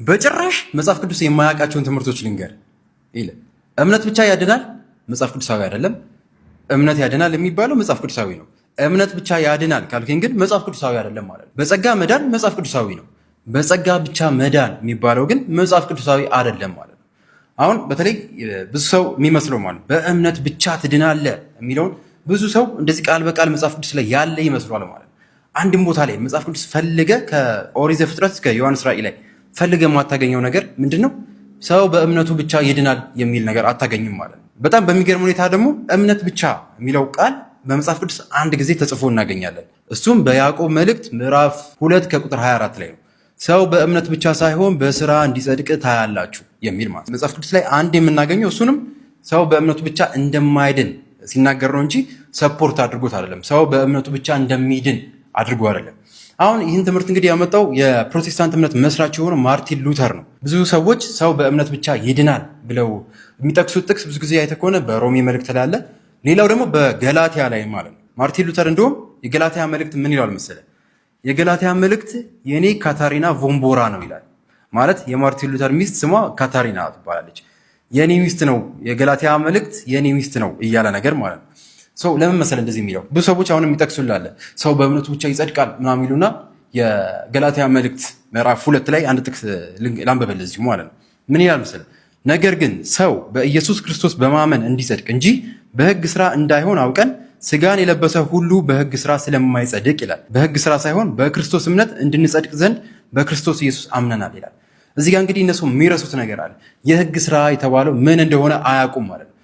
በጭራሽ መጽሐፍ ቅዱስ የማያውቃቸውን ትምህርቶች ልንገር ይለ እምነት ብቻ ያድናል፣ መጽሐፍ ቅዱሳዊ አይደለም። እምነት ያድናል የሚባለው መጽሐፍ ቅዱሳዊ ነው። እምነት ብቻ ያድናል ካልከኝ ግን መጽሐፍ ቅዱሳዊ አይደለም ማለት ነው። በጸጋ መዳን መጽሐፍ ቅዱሳዊ ነው። በጸጋ ብቻ መዳን የሚባለው ግን መጽሐፍ ቅዱሳዊ አይደለም ማለት ነው። አሁን በተለይ ብዙ ሰው የሚመስለው ማለት በእምነት ብቻ ትድናለህ የሚለውን ብዙ ሰው እንደዚህ ቃል በቃል መጽሐፍ ቅዱስ ላይ ያለ ይመስሏል ማለት ነው። አንድም ቦታ ላይ መጽሐፍ ቅዱስ ፈልገ ከኦሪት ዘፍጥረት እስከ ዮሐንስ ራእይ ላይ ፈልገ የማታገኘው ነገር ምንድነው? ሰው በእምነቱ ብቻ ይድናል የሚል ነገር አታገኝም ማለት ነው። በጣም በሚገርም ሁኔታ ደግሞ እምነት ብቻ የሚለው ቃል በመጽሐፍ ቅዱስ አንድ ጊዜ ተጽፎ እናገኛለን። እሱም በያዕቆብ መልእክት ምዕራፍ 2 ከቁጥር 24 ላይ ነው። ሰው በእምነት ብቻ ሳይሆን በስራ እንዲጸድቅ ታያላችሁ የሚል ማለት መጽሐፍ ቅዱስ ላይ አንድ የምናገኘው እሱንም ሰው በእምነቱ ብቻ እንደማይድን ሲናገር ነው እንጂ ሰፖርት አድርጎት አይደለም። ሰው በእምነቱ ብቻ እንደሚድን አድርጎ አይደለም። አሁን ይህን ትምህርት እንግዲህ ያመጣው የፕሮቴስታንት እምነት መስራች የሆነው ማርቲን ሉተር ነው። ብዙ ሰዎች ሰው በእምነት ብቻ ይድናል ብለው የሚጠቅሱት ጥቅስ ብዙ ጊዜ አይተህ ከሆነ በሮሜ መልእክት ላይ አለ። ሌላው ደግሞ በገላትያ ላይ ማለት ነው። ማርቲን ሉተር እንደውም የገላትያ መልእክት ምን ይላል መሰለህ? የገላትያ መልእክት የኔ ካታሪና ቮምቦራ ነው ይላል። ማለት የማርቲን ሉተር ሚስት ስሟ ካታሪና ትባላለች። የኔ ሚስት ነው የገላትያ መልእክት የኔ ሚስት ነው እያለ ነገር ማለት ነው። ሰው ለምን መሰለህ እንደዚህ የሚለው? ብዙ ሰዎች አሁን የሚጠቅሱላለ ሰው በእምነቱ ብቻ ይጸድቃል ምናምን የሚሉና የገላትያ መልእክት ምዕራፍ 2 ላይ አንድ ጥቅስ ላንበበልህ እዚሁ ማለት ነው። ምን ይላል መሰለህ? ነገር ግን ሰው በኢየሱስ ክርስቶስ በማመን እንዲጸድቅ እንጂ በሕግ ስራ እንዳይሆን አውቀን ስጋን የለበሰ ሁሉ በሕግ ስራ ስለማይጸድቅ ይላል። በሕግ ስራ ሳይሆን በክርስቶስ እምነት እንድንጸድቅ ዘንድ በክርስቶስ ኢየሱስ አምነናል ይላል። እዚህ ጋር እንግዲህ እነሱ የሚረሱት ነገር አለ። የሕግ ስራ የተባለው ምን እንደሆነ አያውቁም ማለት ነው።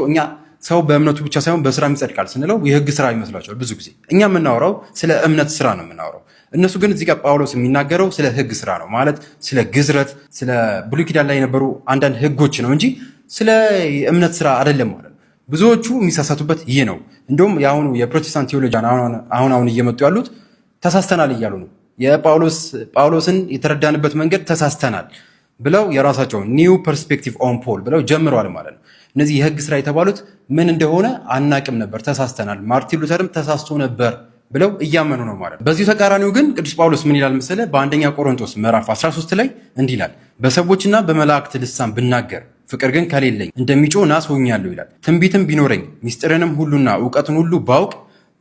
እኛ ሰው በእምነቱ ብቻ ሳይሆን በስራ ይጸድቃል ስንለው የሕግ ስራ ይመስላቸዋል ብዙ ጊዜ። እኛ የምናወራው ስለ እምነት ስራ ነው የምናወራው። እነሱ ግን እዚህ ጋር ጳውሎስ የሚናገረው ስለ ሕግ ስራ ነው ማለት ስለ ግዝረት፣ ስለ ብሉይ ኪዳን ላይ የነበሩ አንዳንድ ሕጎች ነው እንጂ ስለ እምነት ስራ አይደለም ማለት ነው። ብዙዎቹ የሚሳሳቱበት ይህ ነው። እንደውም የአሁኑ የፕሮቴስታንት ቴዎሎጂያን አሁን እየመጡ ያሉት ተሳስተናል እያሉ ነው። ጳውሎስን የተረዳንበት መንገድ ተሳስተናል ብለው የራሳቸውን ኒው ፐርስፔክቲቭ ኦን ፖል ብለው ጀምረዋል ማለት ነው። እነዚህ የሕግ ስራ የተባሉት ምን እንደሆነ አናቅም ነበር፣ ተሳስተናል፣ ማርቲን ሉተርም ተሳስቶ ነበር ብለው እያመኑ ነው ማለት ነው። በዚሁ ተቃራኒው ግን ቅዱስ ጳውሎስ ምን ይላል መሰለ? በአንደኛ ቆሮንቶስ ምዕራፍ 13 ላይ እንዲህ ይላል፣ በሰዎችና በመላእክት ልሳን ብናገር ፍቅር ግን ከሌለኝ እንደሚጮህ ናስ ሆኛለሁ ይላል። ትንቢትም ቢኖረኝ ሚስጥርንም ሁሉና እውቀትን ሁሉ ባውቅ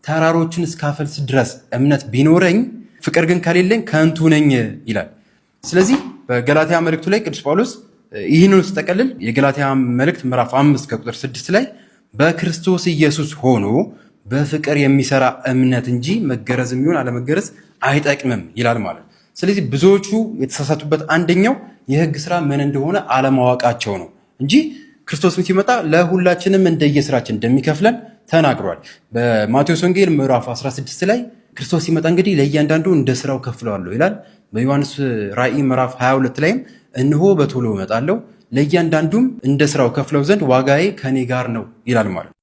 ተራሮችን እስካፈልስ ድረስ እምነት ቢኖረኝ ፍቅር ግን ከሌለኝ ከንቱ ነኝ ይላል። ስለዚህ በገላትያ መልእክቱ ላይ ቅዱስ ጳውሎስ ይህንን ስጠቀልል የገላትያ መልእክት ምዕራፍ 5 ከቁጥር 6 ላይ በክርስቶስ ኢየሱስ ሆኖ በፍቅር የሚሰራ እምነት እንጂ መገረዝ የሚሆን አለመገረዝ አይጠቅምም ይላል ማለት ነው። ስለዚህ ብዙዎቹ የተሳሳቱበት አንደኛው የሕግ ስራ ምን እንደሆነ አለማወቃቸው ነው እንጂ ክርስቶስን ሲመጣ ለሁላችንም እንደየስራችን እንደሚከፍለን ተናግሯል። በማቴዎስ ወንጌል ምዕራፍ 16 ላይ ክርስቶስ ሲመጣ እንግዲህ ለእያንዳንዱ እንደ ስራው ከፍለዋለሁ ይላል። በዮሐንስ ራእይ ምዕራፍ 22 ላይም እነሆ በቶሎ እመጣለሁ ለእያንዳንዱም እንደ ስራው ከፍለው ዘንድ ዋጋዬ ከኔ ጋር ነው ይላል ማለት ነው።